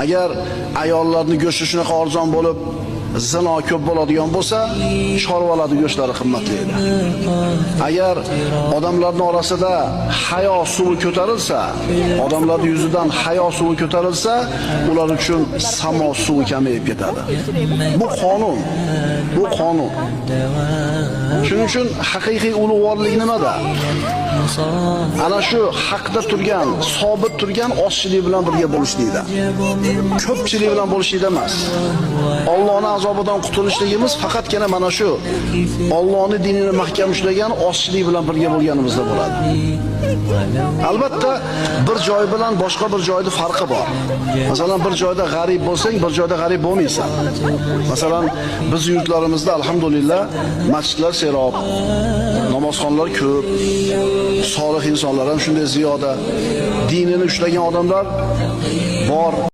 Agar ayollarning go'shti shunaqa arzon bo'lib, zino ko'p bo'ladigan bo'lsa, chorvalarning go'shtlari qimmatli edi. Agar odamlarning orasida hayo suvi ko'tarilsa, odamlarning yuzidan hayo suvi ko'tarilsa, ular uchun samo suvi kamayib ketadi. Bu qonun. Bu qonun. Shuning uchun haqiqiy ulug'vorlik nimada? Ana shu haqda turgan, sobit turgan ozchilik bilan birga bo'lishlikda. Ko'pchilik bilan bo'lishlikda emas. Allohning azobidan qutulishligimiz faqatgina mana shu Allohning dinini mahkam ushlagan ozchilik bilan birga bo'lganimizda bo'ladi. Albatta bir joy bilan boshqa bir joyda farqi bor. Masalan, bir joyda g'arib bo'lsang, bir joyda g'arib bo'lmaysan. Masalan, biz yurtlarimizda alhamdulillah masjidlar serob, namozxonlar ko'p, solih insonlar ham shunday ziyoda, dinini ushlagan odamlar bor.